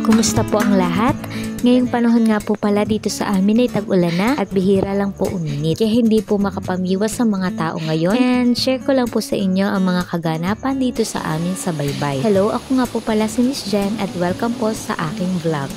Kumusta po ang lahat? Ngayong panahon nga po pala dito sa amin ay tag-ulan na at bihira lang po uminit. Kaya hindi po makapamiwas sa mga tao ngayon. And share ko lang po sa inyo ang mga kaganapan dito sa amin sa Baybay. Hello, ako nga po pala si Miss Jen at welcome po sa aking vlog.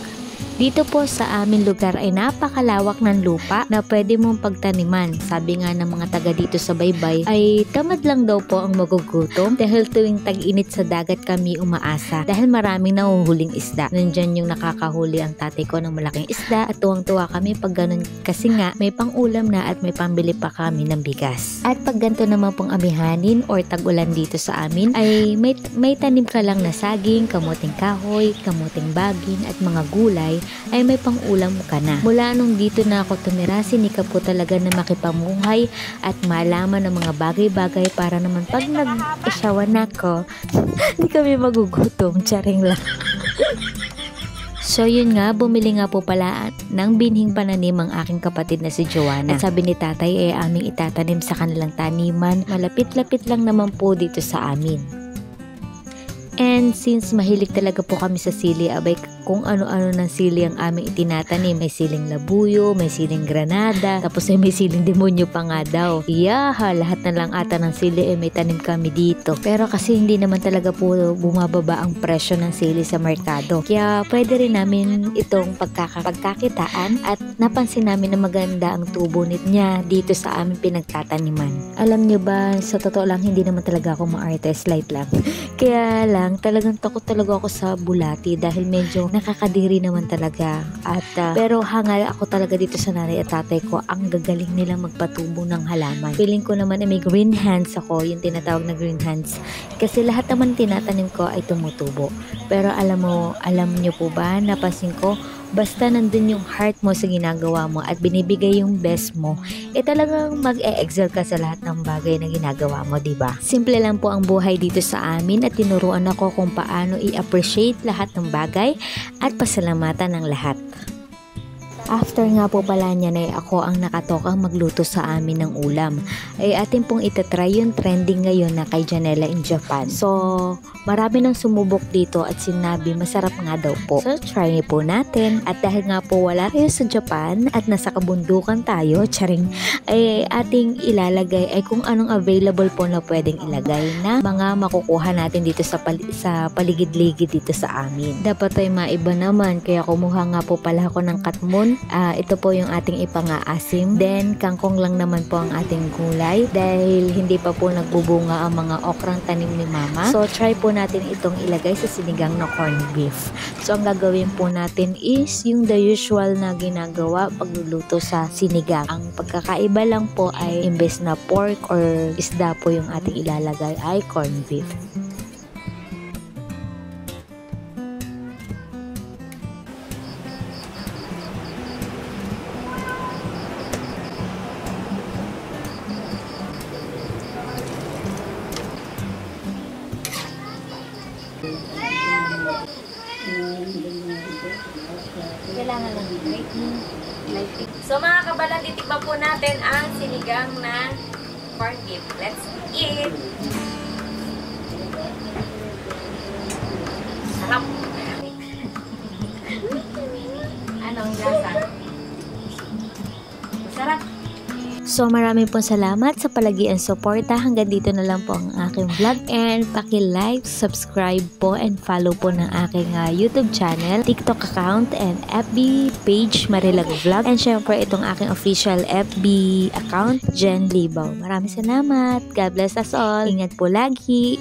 Dito po sa aming lugar ay napakalawak ng lupa na pwede mong pagtaniman. Sabi nga ng mga taga dito sa Baybay ay tamad lang daw po ang magugutom dahil tuwing tag-init sa dagat kami umaasa dahil maraming nahuhuling isda. Nandyan yung nakakahuli ang tatay ko ng malaking isda at tuwang-tuwa kami pag ganun kasi nga may pang-ulam na at may pambili pa kami ng bigas. At pag ganito naman pong amihanin or tag-ulan dito sa amin ay may tanim ka lang na saging, kamuting kahoy, kamuting bagin at mga gulay ay may pang-ulam ka na. Mula nung dito na ako tumira, sinikap ko talaga na makipamuhay at malaman ng mga bagay-bagay para naman pag nag-isawan ako, hindi kami magugutom. Charing lang. So yun nga, bumili nga po pala ng binhing pananim ang aking kapatid na si Joanna. At sabi ni tatay ay aming itatanim sa kanilang taniman. Malapit-lapit lang naman po dito sa amin. And since mahilig talaga po kami sa sili, abay kung ano-ano ng sili ang aming itinatanim. May siling labuyo, may siling granada, tapos ay may siling demonyo pa nga daw. Iyaha, lahat na lang ata ng sili ay may tanim kami dito. Pero kasi hindi naman talaga po bumababa ang presyo ng sili sa merkado. Kaya pwede rin namin itong pagkakitaan at napansin namin na maganda ang tubo niya dito sa aming pinagtataniman. Alam nyo ba, sa totoo lang hindi naman talaga ako ma-arte, slight lang. Kaya lang, talagang takot talaga ako sa bulati dahil medyo nakakadiri naman talaga. At pero hangal ako talaga dito sa nanay at tatay ko. Ang gagaling nilang magpatubo ng halaman. Feeling ko naman ay may green hands ako, yung tinatawag na green hands. Kasi lahat naman tinatanim ko ay tumutubo. Pero alam nyo po ba, napansin ko, basta nandun yung heart mo sa ginagawa mo at binibigay yung best mo, talagang mag-e-excel ka sa lahat ng bagay na ginagawa mo, diba? Simple lang po ang buhay dito sa amin at tinuruan ako kung paano i-appreciate lahat ng bagay at pasalamatan ng lahat. After nga po pala niyan ay ako ang nakatokang magluto sa amin ng ulam. Ay atin pong itatry yung trending ngayon na kay Janela in Japan. So, marami nang sumubok dito at sinabi masarap nga daw po. So, try niyo po natin. At dahil nga po wala kayo sa Japan at nasa kabundukan tayo, charing, ay ating ilalagay ay kung anong available po na pwedeng ilagay na mga makukuha natin dito sa paligid-ligid dito sa amin. Dapat ay maiba naman, kaya kumuha nga po pala ako ng katmon. Ito po yung ating ipang-aasim. Then, kangkong lang naman po ang ating gulay dahil hindi pa po nagbubunga ang mga okrang tanim ni mama. So, try po natin itong ilagay sa sinigang na corned beef. So, ang gagawin po natin is yung the usual na ginagawa pagluluto sa sinigang. Ang pagkakaiba lang po ay imbes na pork or isda po yung ating ilalagay ay corned beef. Kailangan lang lighting. So mga kabalan, titikman po natin ang sinigang na corned beef. Let's eat! Sarap! Anong lasa? Masarap! So maraming pong salamat sa palagi ang suporta. Hanggang dito na lang po ang aking vlog. And paki-like, subscribe po and follow po ng aking YouTube channel, TikTok account and FB page Marilag Vlog. And syempre itong aking official FB account, Jen Libaw. Maraming salamat. God bless us all. Ingat po lagi.